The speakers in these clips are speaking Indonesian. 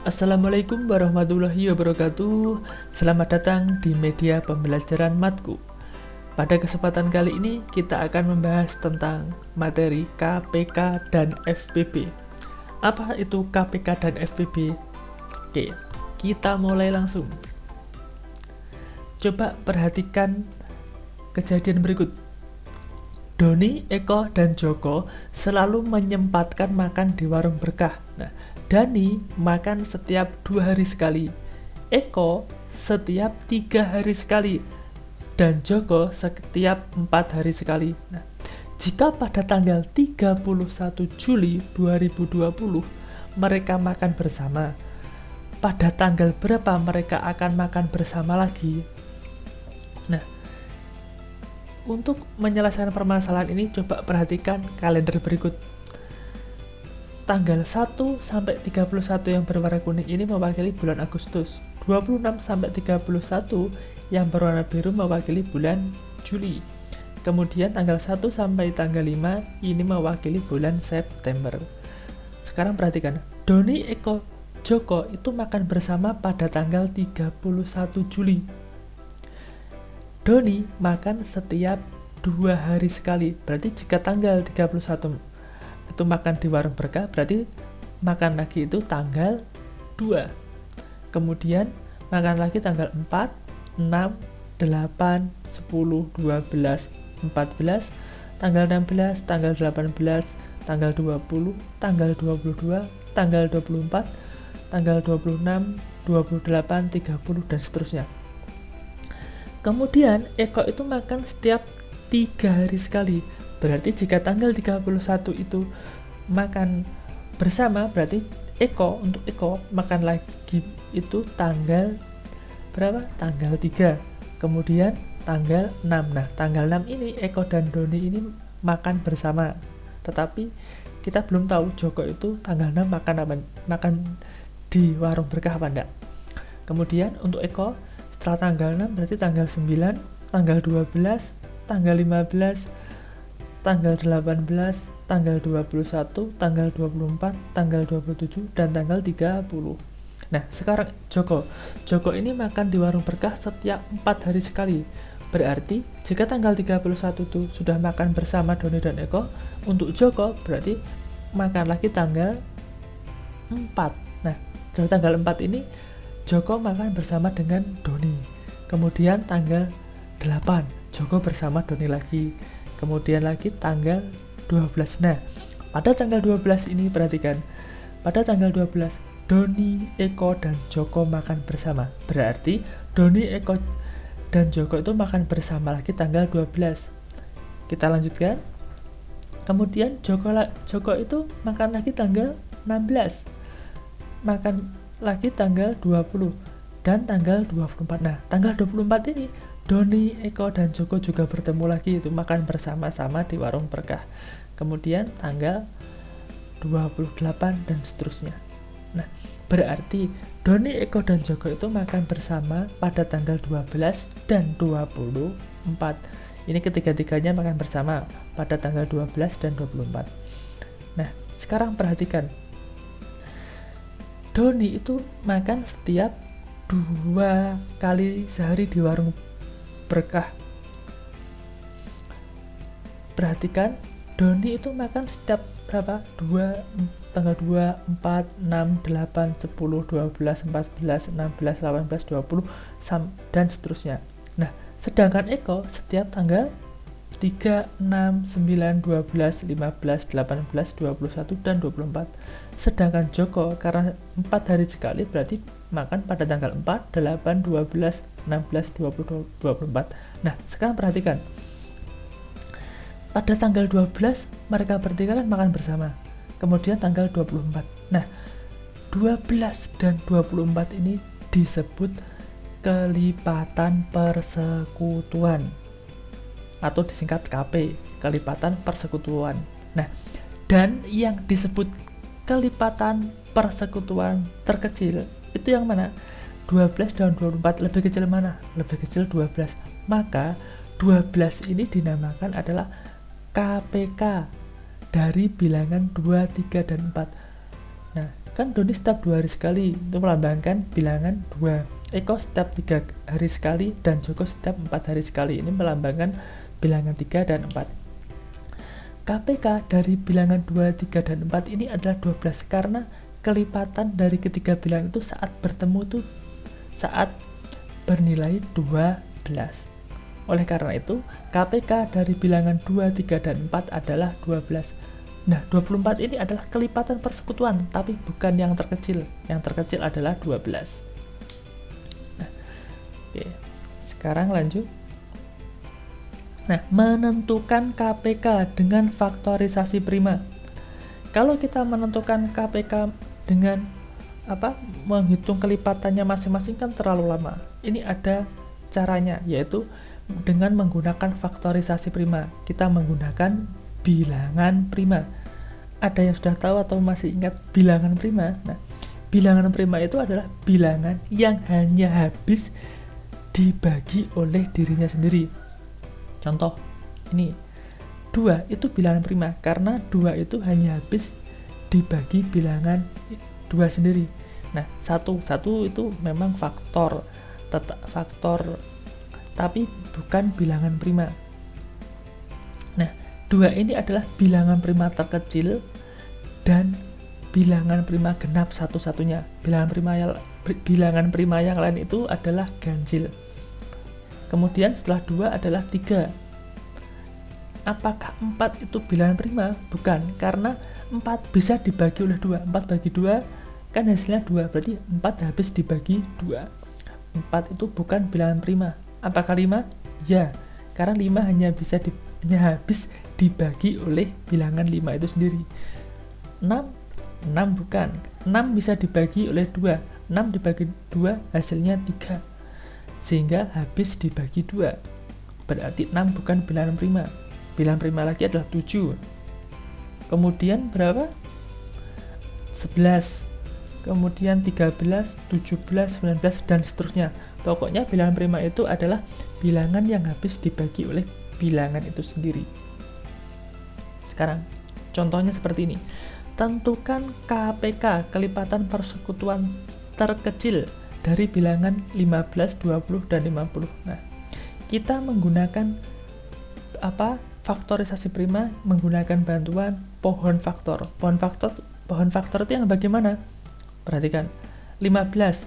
Assalamualaikum warahmatullahi wabarakatuh. Selamat datang di media pembelajaran Matku. Pada kesempatan kali ini kita akan membahas tentang materi KPK dan FPB. Apa itu KPK dan FPB? Oke, kita mulai langsung. Coba perhatikan kejadian berikut. Doni, Eko, dan Joko selalu menyempatkan makan di warung berkah. Dani makan setiap 2 hari sekali, Eko setiap 3 hari sekali, dan Joko setiap 4 hari sekali. Jika pada tanggal 31 Juli 2020 mereka makan bersama, pada tanggal berapa mereka akan makan bersama lagi? Untuk menyelesaikan permasalahan ini, coba perhatikan kalender berikut. Tanggal 1 sampai 31 yang berwarna kuning ini mewakili bulan Agustus. 26 sampai 31 yang berwarna biru mewakili bulan Juli. Kemudian tanggal 1 sampai tanggal 5 ini mewakili bulan September. Sekarang perhatikan, Doni, Eko, Joko itu makan bersama pada tanggal 31 Juli. Doni makan setiap 2 hari sekali. Berarti jika tanggal 31 itu makan di warung berkah, berarti makan lagi itu tanggal 2. Kemudian makan lagi tanggal 4, 6, 8, 10, 12, 14, tanggal 16, tanggal 18, tanggal 20, tanggal 22, tanggal 24, tanggal 26, 28, 30, dan seterusnya. Kemudian Eko itu makan setiap 3 hari sekali. Berarti jika tanggal 31 itu makan bersama, berarti untuk Eko makan lagi itu tanggal berapa? Tanggal 3. Kemudian tanggal 6. Tanggal 6 ini Eko dan Doni ini makan bersama. Tetapi kita belum tahu Joko itu tanggal 6 makan apa? Makan di warung berkah apa enggak? Kemudian untuk Eko setelah tanggal 6 berarti tanggal 9, tanggal 12, tanggal 15, tanggal 18, tanggal 21, tanggal 24, tanggal 27, dan tanggal 30. Sekarang Joko ini makan di warung berkah setiap 4 hari sekali. Berarti jika tanggal 31 itu sudah makan bersama Doni dan Eko, untuk Joko berarti makan lagi tanggal 4. Dari tanggal 4 ini Joko makan bersama dengan Doni. Kemudian tanggal 8 Joko bersama Doni lagi. Kemudian lagi tanggal 12. Pada tanggal 12 ini perhatikan, pada tanggal 12 Doni, Eko, dan Joko makan bersama. Berarti Doni, Eko, dan Joko itu makan bersama lagi tanggal 12. Kita lanjutkan. Kemudian Joko itu makan lagi tanggal 16. Makan lagi tanggal 20 dan tanggal 24. Tanggal 24 ini Doni, Eko, dan Joko juga bertemu lagi, itu makan bersama-sama di warung berkah. Kemudian tanggal 28 dan seterusnya. Berarti Doni, Eko, dan Joko itu makan bersama pada tanggal 12 dan 24. Ini ketiga-tiganya makan bersama pada tanggal 12 dan 24. Sekarang perhatikan, Doni itu makan setiap 2 kali sehari di warung berkah. Perhatikan, Doni itu makan setiap berapa? Tanggal 2, 4, 6, 8, 10, 12, 14, 16, 18, 20, dan seterusnya. Sedangkan Eko setiap tanggal 3, 6, 9, 12, 15, 18, 21, dan 24. Sedangkan Joko karena 4 hari sekali berarti makan pada tanggal 4, 8, 12, 16, 20, 24. Sekarang perhatikan, pada tanggal 12 mereka bertiga kan makan bersama. Kemudian tanggal 24. 12 dan 24 ini disebut kelipatan persekutuan, atau disingkat KP, kelipatan persekutuan. Dan yang disebut kelipatan persekutuan terkecil itu yang mana? 12 dan 24. Lebih kecil mana? Lebih kecil 12. Maka 12 ini dinamakan adalah KPK dari bilangan 2, 3, dan 4. kan Doni setiap 2 hari sekali, itu melambangkan bilangan 2. Eko setiap 3 hari sekali, dan Joko setiap 4 hari sekali, ini melambangkan bilangan 3 dan 4. KPK dari bilangan 2, 3, dan 4 ini adalah 12 karena kelipatan dari ketiga bilangan itu saat bertemu itu saat bernilai 12. Oleh karena itu, KPK dari bilangan 2, 3, dan 4 adalah 12. Nah, 24 ini adalah kelipatan persekutuan, tapi bukan yang terkecil. Yang terkecil adalah 12. Nah, oke. Sekarang lanjut. Nah, menentukan KPK dengan faktorisasi prima. Kalau kita menentukan KPK dengan menghitung kelipatannya masing-masing kan terlalu lama. Ini ada caranya, yaitu dengan menggunakan faktorisasi prima. Kita menggunakan bilangan prima. Ada yang sudah tahu atau masih ingat bilangan prima? Nah, bilangan prima itu adalah bilangan yang hanya habis dibagi oleh dirinya sendiri. Contoh, ini 2 itu bilangan prima karena 2 itu hanya habis dibagi bilangan 2 sendiri. Nah, 1 itu memang faktor tapi bukan bilangan prima. Nah, 2 ini adalah bilangan prima terkecil dan bilangan prima genap satu-satunya. Bilangan prima yang lain itu adalah ganjil. Kemudian setelah 2 adalah 3. Apakah 4 itu bilangan prima? Bukan, karena 4 bisa dibagi oleh 2. 4 bagi 2 kan hasilnya 2, berarti 4 habis dibagi 2. 4 itu bukan bilangan prima. Apakah 5? Ya, karena 5 hanya habis dibagi oleh bilangan 5 itu sendiri. 6 bukan. 6 bisa dibagi oleh 2. 6 dibagi 2 hasilnya 3. Sehingga habis dibagi 2. Berarti 6 bukan bilangan prima. Bilangan prima lagi adalah 7. Kemudian berapa? 11. Kemudian 13, 17, 19, dan seterusnya. Pokoknya bilangan prima itu adalah bilangan yang habis dibagi oleh bilangan itu sendiri. Sekarang, contohnya seperti ini. Tentukan KPK, kelipatan persekutuan terkecil dari bilangan 15, 20, dan 50. Nah, kita menggunakan faktorisasi prima menggunakan bantuan pohon faktor. Pohon faktor itu yang bagaimana? Perhatikan, 15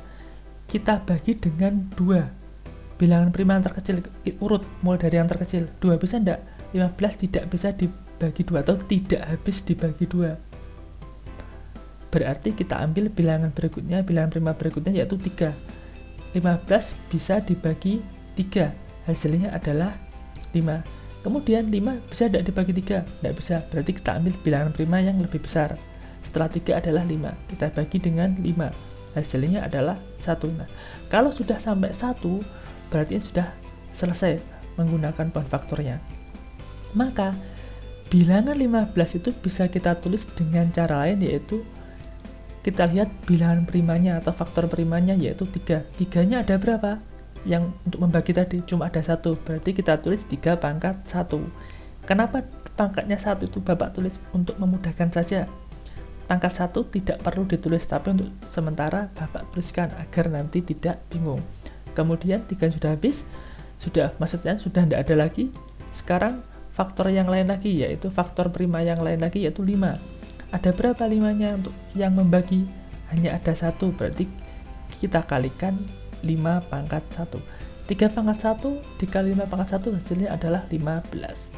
kita bagi dengan 2. Bilangan prima yang terkecil, urut mulai dari yang terkecil. 2 bisa enggak? 15 tidak bisa dibagi 2 atau tidak habis dibagi 2. Berarti kita ambil bilangan prima berikutnya yaitu 3. 15 bisa dibagi 3. Hasilnya adalah 5. Kemudian 5 bisa tidak dibagi 3? Tidak bisa. Berarti kita ambil bilangan prima yang lebih besar. Setelah 3 adalah 5. Kita bagi dengan 5. Hasilnya adalah 1. Nah, kalau sudah sampai 1, berarti sudah selesai menggunakan pohon faktornya. Maka, bilangan 15 itu bisa kita tulis dengan cara lain, yaitu kita lihat bilangan primanya atau faktor primanya yaitu 3. 3-nya ada berapa? Yang untuk membagi tadi cuma ada 1. Berarti kita tulis 3 pangkat 1. Kenapa pangkatnya 1 itu Bapak tulis? Untuk memudahkan saja. Pangkat 1 tidak perlu ditulis, tapi untuk sementara Bapak tuliskan agar nanti tidak bingung. Kemudian 3 sudah habis, maksudnya sudah tidak ada lagi. Sekarang faktor yang lain lagi, yaitu faktor prima yang lain lagi, yaitu 5. Ada berapa 5-nya untuk yang membagi? Hanya ada 1, berarti kita kalikan 5 pangkat 1. 3 pangkat 1 dikali 5 pangkat 1 hasilnya adalah 15.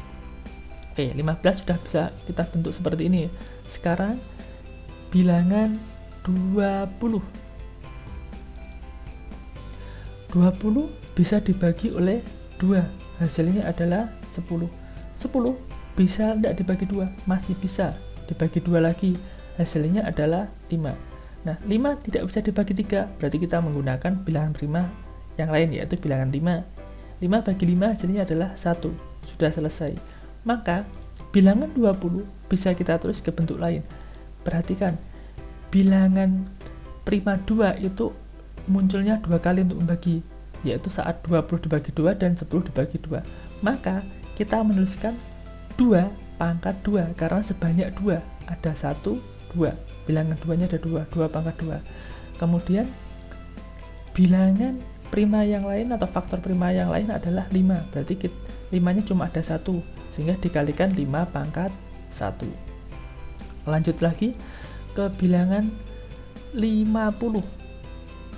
Oke, 15 sudah bisa kita bentuk seperti ini. Sekarang bilangan 20. 20 bisa dibagi oleh 2. Hasilnya adalah 10. 10 bisa tidak dibagi 2? Masih bisa. Dibagi 2 lagi. Hasilnya adalah 5. Nah, 5 tidak bisa dibagi 3. Berarti kita menggunakan bilangan prima yang lain, yaitu bilangan 5. 5 bagi 5 hasilnya adalah 1. Sudah selesai. Maka, bilangan 20 bisa kita tulis ke bentuk lain. Perhatikan, bilangan prima 2 itu munculnya 2 kali untuk membagi, yaitu saat 20 dibagi 2 dan 10 dibagi 2. Maka kita menuliskan 2 pangkat 2 karena sebanyak 2, ada 1, 2. bilangan 2-nya ada 2 pangkat 2. Kemudian bilangan prima yang lain atau faktor prima yang lain adalah 5, berarti 5-nya cuma ada 1, sehingga dikalikan 5 pangkat 1. Lanjut lagi ke bilangan 50.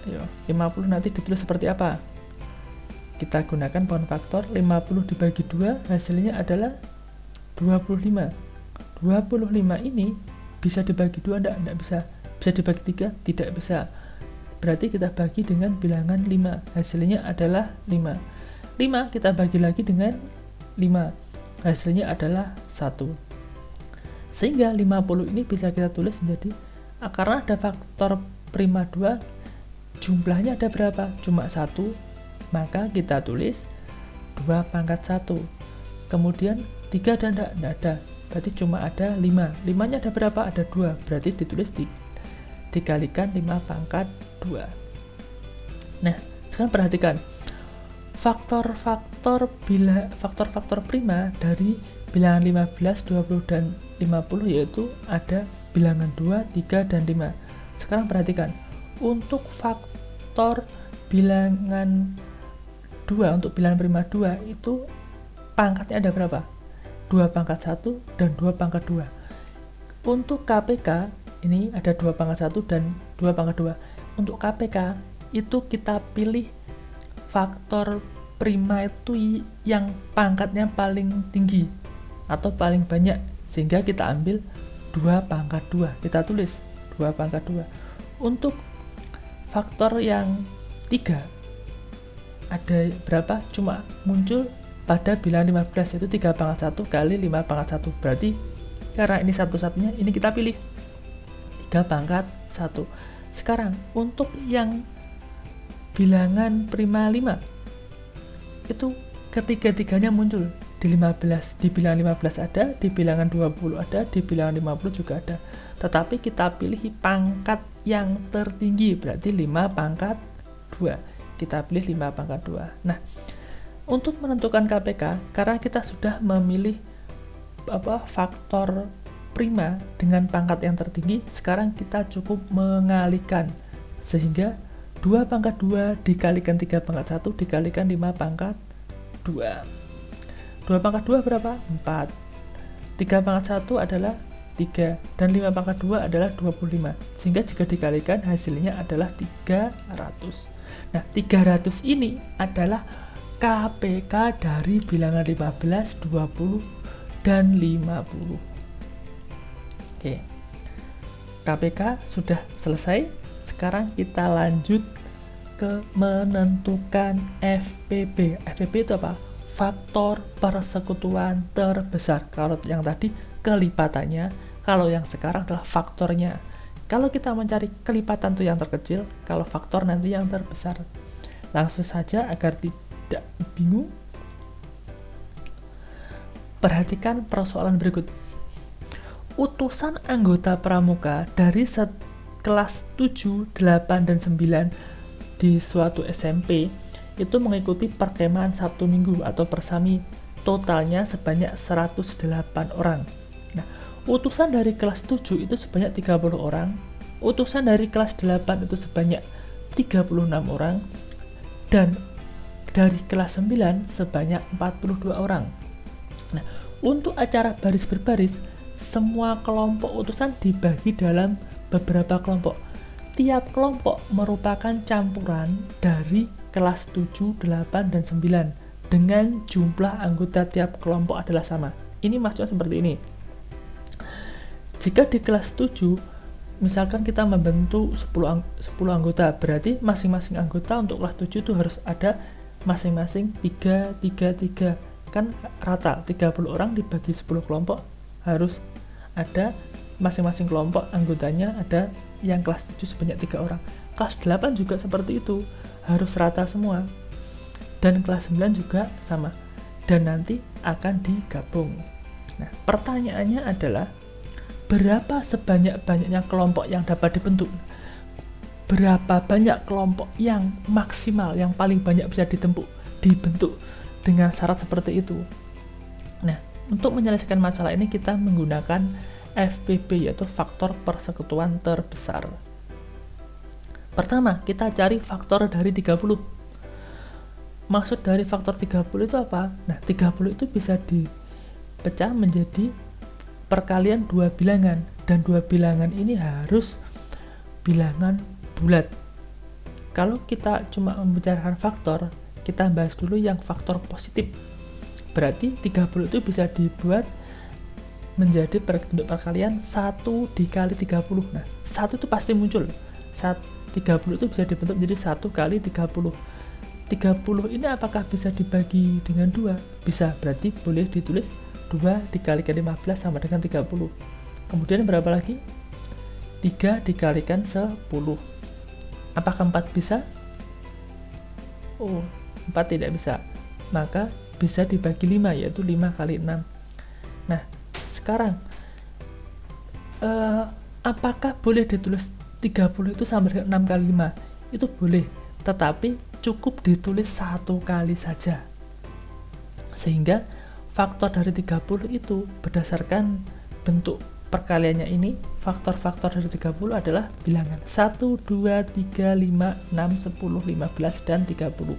Ayo, 50 nanti ditulis seperti apa? Kita gunakan poin faktor. 50 dibagi 2 hasilnya adalah 25. 25 ini bisa dibagi 2 enggak bisa. Bisa dibagi 3? Tidak bisa. Berarti kita bagi dengan bilangan 5, hasilnya adalah 5. 5 kita bagi lagi dengan 5, hasilnya adalah 1. Sehingga 50 ini bisa kita tulis menjadi, karena ada faktor prima 2, jumlahnya ada berapa? Cuma 1, maka kita tulis 2 pangkat 1. Kemudian 3 ada enggak ada, berarti cuma ada 5. 5-nya ada berapa? Ada 2, berarti ditulis dikalikan 5 pangkat 2. Nah, sekarang perhatikan faktor-faktor prima dari bilangan 15, 20, dan 50, yaitu ada bilangan 2, 3, dan 5. Sekarang perhatikan, untuk faktor bilangan 2, untuk bilangan prima 2 itu pangkatnya ada berapa? 2 pangkat 1 dan 2 pangkat 2. Untuk KPK ini ada 2 pangkat 1 dan 2 pangkat 2. Untuk KPK itu kita pilih faktor prima itu yang pangkatnya paling tinggi atau paling banyak, sehingga kita ambil 2 pangkat 2. Kita tulis 2 pangkat 2. Untuk faktor yang 3 ada berapa? Cuma muncul pada bilangan 15, yaitu 3 pangkat 1 kali 5 pangkat 1. Berarti karena ini satu-satunya, ini kita pilih 3 pangkat 1. Sekarang untuk yang bilangan prima 5 itu ketiga-tiganya muncul di 15, di bilangan 15 ada, di bilangan 20 ada, di bilangan 50 juga ada. Tetapi kita pilih pangkat yang tertinggi, berarti 5 pangkat 2. Kita pilih 5 pangkat 2. Nah, untuk menentukan KPK, karena kita sudah memilih faktor prima dengan pangkat yang tertinggi, sekarang kita cukup mengalihkan, sehingga 2 pangkat 2 dikalikan 3 pangkat 1 dikalikan 5 pangkat 2. 2 pangkat 2 berapa? 4. 3 pangkat 1 adalah 3, dan 5 pangkat 2 adalah 25, sehingga jika dikalikan hasilnya adalah 300. Nah, 300 ini adalah KPK dari bilangan 15, 20, dan 50. Oke, KPK sudah selesai. Sekarang kita lanjut ke menentukan FPB. FPB itu apa? Faktor persekutuan terbesar. Kalau yang tadi kelipatannya, kalau yang sekarang adalah faktornya. Kalau kita mencari kelipatan itu yang terkecil, kalau faktor nanti yang terbesar. Langsung saja agar tidak bingung, perhatikan persoalan berikut. Utusan anggota pramuka dari kelas 7, 8, dan 9 di suatu SMP itu mengikuti perkemahan Sabtu Minggu atau persami, totalnya sebanyak 108 orang. Nah, utusan dari kelas 7 itu sebanyak 30 orang, utusan dari kelas 8 itu sebanyak 36 orang, dan dari kelas 9 sebanyak 42 orang. Nah, untuk acara baris berbaris, semua kelompok utusan dibagi dalam beberapa kelompok. Tiap kelompok merupakan campuran dari kelas 7, 8, dan 9 dengan jumlah anggota tiap kelompok adalah sama. Ini maksudnya seperti ini. Jika di kelas 7, misalkan kita membentuk 10 anggota, berarti masing-masing anggota untuk kelas 7 itu harus ada masing-masing 3, 3, 3. Kan rata, 30 orang dibagi 10 kelompok, harus ada masing-masing kelompok anggotanya ada yang kelas 7 sebanyak 3 orang. Kelas 8 juga seperti itu, harus rata semua. Dan kelas 9 juga sama. Dan nanti akan digabung. Nah, pertanyaannya adalah berapa sebanyak-banyaknya kelompok yang dapat dibentuk? Berapa banyak kelompok yang maksimal, yang paling banyak bisa dibentuk dengan syarat seperti itu? Nah, untuk menyelesaikan masalah ini kita menggunakan FPB, yaitu faktor persekutuan terbesar. Pertama, kita cari faktor dari 30. Maksud dari faktor 30 itu apa? Nah, 30 itu bisa dipecah menjadi perkalian dua bilangan, dan dua bilangan ini harus bilangan bulat. Kalau kita cuma membicarakan faktor, kita bahas dulu yang faktor positif. Berarti 30 itu bisa dibuat menjadi bentuk perkalian 1 dikali 30. Nah, 1 itu pasti muncul. 30 itu bisa dibentuk menjadi 1 kali 30. 30 ini apakah bisa dibagi dengan 2? Bisa, berarti boleh ditulis 2 dikalikan 15 sama dengan 30. Kemudian berapa lagi? 3 dikalikan 10. Apakah 4 bisa? Oh, 4 tidak bisa. Maka bisa dibagi 5, yaitu 5 kali 6. Nah, sekarang apakah boleh ditulis 30 itu sama dengan 6 kali 5? Itu boleh, tetapi cukup ditulis 1 kali saja. Sehingga faktor dari 30 itu berdasarkan bentuk perkaliannya ini, faktor-faktor dari 30 adalah bilangan 1, 2, 3, 5, 6, 10, 15, dan 30.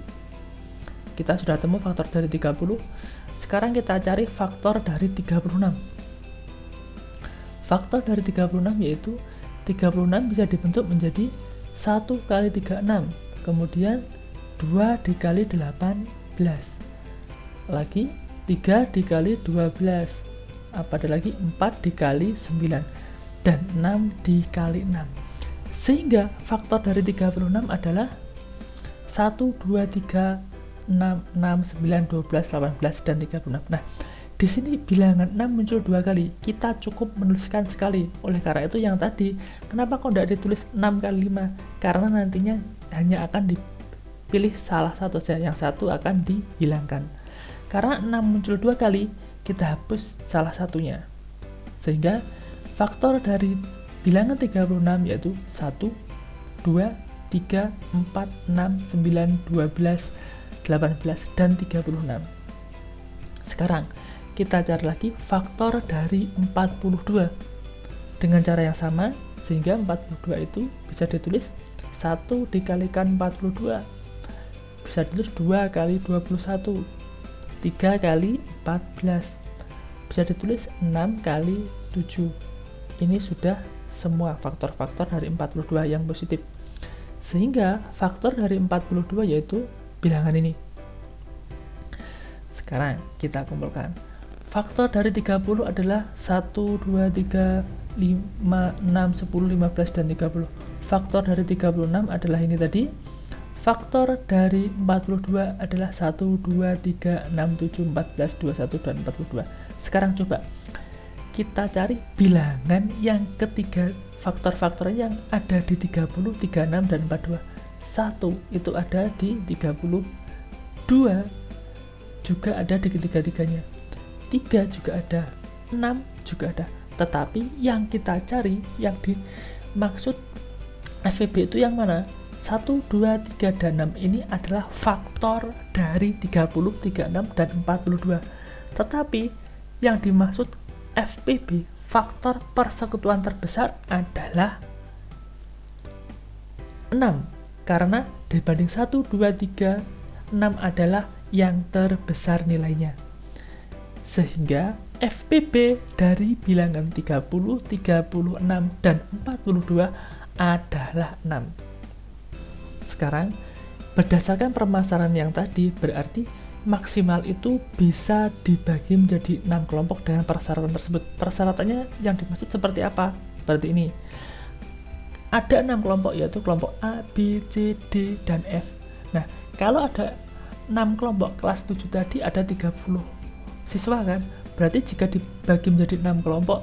Kita sudah temu faktor dari 30. Sekarang kita cari faktor dari 36. Faktor dari 36 yaitu 36 bisa dibentuk menjadi 1 kali 36, kemudian 2 dikali 18, lagi 3 dikali 12, ada lagi 4 dikali 9, dan 6 dikali 6. Sehingga faktor dari 36 adalah 1, 2, 3, 6, 9, 12, 18, dan 36. Nah, di sini bilangan 6 muncul 2 kali. Kita cukup menuliskan sekali. Oleh karena itu yang tadi, kenapa kok tidak ditulis 6 kali 5? Karena nantinya hanya akan dipilih salah satu saja, yang satu akan dihilangkan. Karena 6 muncul 2 kali, kita hapus salah satunya. Sehingga faktor dari bilangan 36 yaitu 1, 2, 3, 4, 6, 9, 12, 18, dan 36. Sekarang kita cari lagi faktor dari 42 dengan cara yang sama, sehingga 42 itu bisa ditulis 1 dikalikan 42, bisa ditulis 2 kali 21, 3 kali 14, bisa ditulis 6 kali 7. Ini sudah semua faktor-faktor dari 42 yang positif. Sehingga faktor dari 42 yaitu bilangan ini. Sekarang kita kumpulkan. Faktor dari 30 adalah 1, 2, 3, 5, 6, 10, 15, dan 30. Faktor dari 36 adalah ini tadi. Faktor dari 42 adalah 1, 2, 3, 6, 7, 14, 21, dan 42. Sekarang coba kita cari bilangan yang ketiga, faktor-faktor yang ada di 30, 36, dan 42. 1 itu ada di 30, 2 juga ada di ketiga-tiganya, 3 juga ada, 6 juga ada. Tetapi yang kita cari, yang dimaksud FPB itu yang mana? 1, 2, 3, dan 6 ini adalah faktor dari 30, 36, dan 42. Tetapi yang dimaksud FPB, faktor persekutuan terbesar, adalah 6. Karena dibanding 1, 2, 3, 6 adalah yang terbesar nilainya. Sehingga FPB dari bilangan 30, 36, dan 42 adalah 6. Sekarang, berdasarkan permasalahan yang tadi, berarti maksimal itu bisa dibagi menjadi 6 kelompok dengan persyaratan tersebut. Persyaratannya yang dimaksud seperti apa? Seperti ini. Ada 6 kelompok, yaitu kelompok A, B, C, D, dan F. Nah, kalau ada 6 kelompok, kelas 7 tadi ada 30 siswa kan? Berarti jika dibagi menjadi 6 kelompok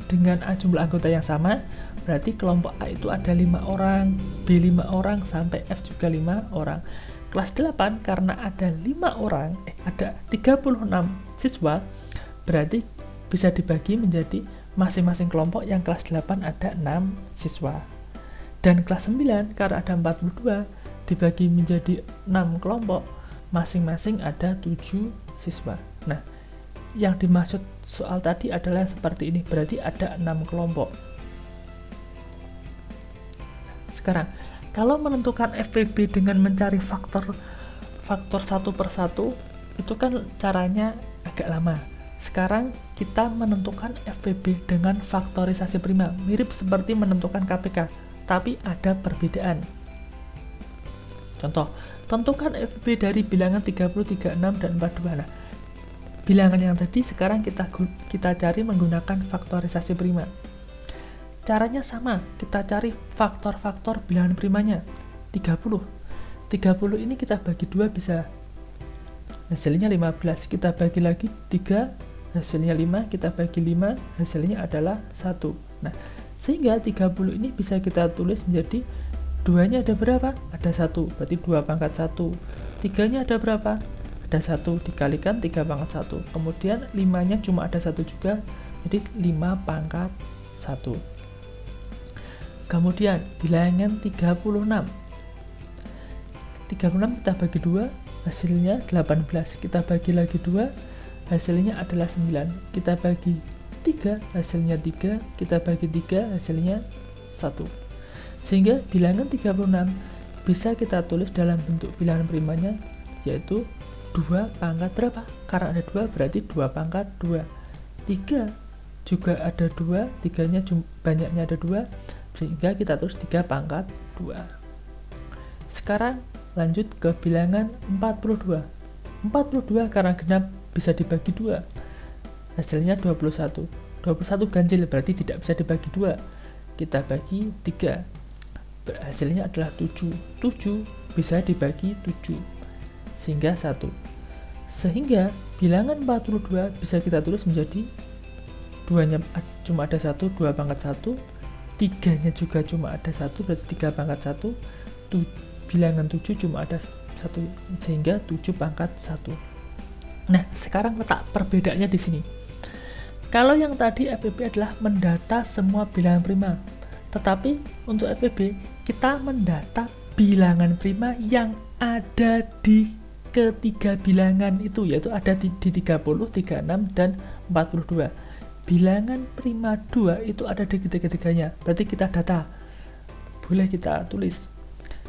dengan jumlah anggota yang sama, berarti kelompok A itu ada 5 orang, B 5 orang, sampai F juga 5 orang. Kelas 8 karena ada 5 orang, ada 36 siswa, berarti bisa dibagi menjadi masing-masing kelompok yang kelas 8 ada 6 siswa. Dan kelas 9 karena ada 42 dibagi menjadi 6 kelompok, masing-masing ada 7 siswa. Nah, yang dimaksud soal tadi adalah seperti ini, berarti ada 6 kelompok. Sekarang, kalau menentukan FPB dengan mencari faktor satu per satu, itu kan caranya agak lama. Sekarang kita menentukan FPB dengan faktorisasi prima, mirip seperti menentukan KPK, tapi ada perbedaan. Contoh, tentukan FPB dari bilangan 30, 36, dan 42. Nah, bilangan yang tadi sekarang kita cari menggunakan faktorisasi prima. Caranya sama, kita cari faktor-faktor bilangan primanya. 30 ini kita bagi 2 bisa, hasilnya 15. Kita bagi lagi 3, hasilnya 5. Kita bagi 5, hasilnya adalah 1. Nah, sehingga 30 ini bisa kita tulis menjadi 2-nya ada berapa? Ada 1, berarti 2 pangkat 1. 3-nya ada berapa? Ada 1, dikalikan 3 pangkat 1. Kemudian 5-nya cuma ada 1 juga, jadi 5 pangkat 1. Kemudian bilangan 36 kita bagi 2, hasilnya 18. Kita bagi lagi 2, hasilnya adalah 9. Kita bagi 3, hasilnya 3. Kita bagi 3, hasilnya 1. Sehingga bilangan 36 bisa kita tulis dalam bentuk bilangan primanya, yaitu 2 pangkat berapa? Karena ada 2, berarti 2 pangkat 2. 3 juga ada 2, 3-nya banyaknya ada 2, sehingga kita tulis 3 pangkat 2. Sekarang lanjut ke bilangan 42. 42 karena genap bisa dibagi 2, hasilnya 21. 21 ganjil berarti tidak bisa dibagi 2. Kita bagi 3, hasilnya adalah 7. 7 bisa dibagi 7, sehingga 1. Sehingga bilangan 42 bisa kita tulis menjadi 2-nya cuma ada 1, 2 pangkat 1. 3-nya juga cuma ada 1, berarti 3 pangkat 1. Bilangan 7 cuma ada 1, sehingga 7 pangkat 1. Nah, sekarang letak perbedaannya di sini. Kalau yang tadi FPB adalah mendata semua bilangan prima, tetapi untuk FPB kita mendata bilangan prima yang ada di ketiga bilangan itu, yaitu ada di 30, 36, dan 42. Bilangan prima 2 itu ada di ketiga-tiganya, berarti kita data, boleh kita tulis.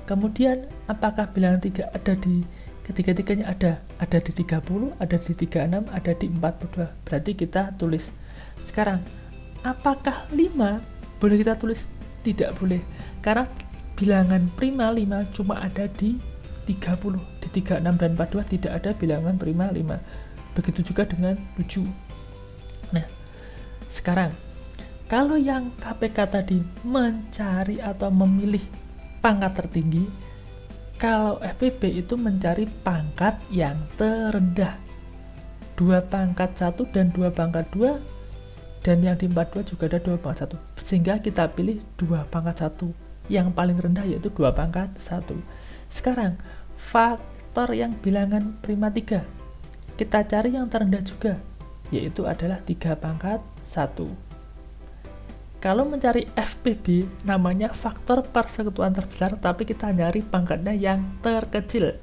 Kemudian apakah bilangan 3 ada di ketiga-tiganya? Ada di 30, ada di 36, ada di 42, berarti kita tulis. Sekarang apakah 5 boleh kita tulis? Tidak boleh, karena bilangan prima 5 cuma ada di 30, di 36 dan 42 tidak ada bilangan prima 5. Begitu juga dengan 7. Nah, sekarang kalau yang KPK tadi mencari atau memilih pangkat tertinggi, kalau FPB itu mencari pangkat yang terendah. 2 pangkat 1 dan 2 pangkat 2, dan yang di 42 juga ada 2 pangkat 1, sehingga kita pilih 2 pangkat 1 yang paling rendah, yaitu 2 pangkat 1. Sekarang faktor yang bilangan prima 3 kita cari yang terendah juga, yaitu adalah 3 pangkat 1. Kalau mencari FPB namanya faktor persekutuan terbesar, tapi kita nyari pangkatnya yang terkecil.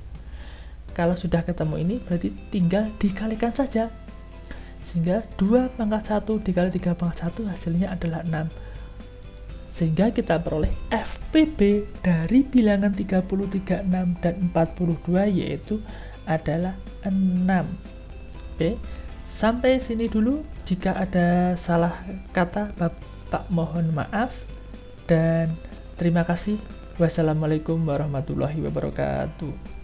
Kalau sudah ketemu ini berarti tinggal dikalikan saja, sehingga 2 pangkat 1 dikali 3 pangkat 1 hasilnya adalah 6. Sehingga kita peroleh FPB dari bilangan 30, 36, dan 42 yaitu adalah 6. Oke, sampai sini dulu. Jika ada salah kata, Bapak mohon maaf, dan terima kasih. Wassalamualaikum warahmatullahi wabarakatuh.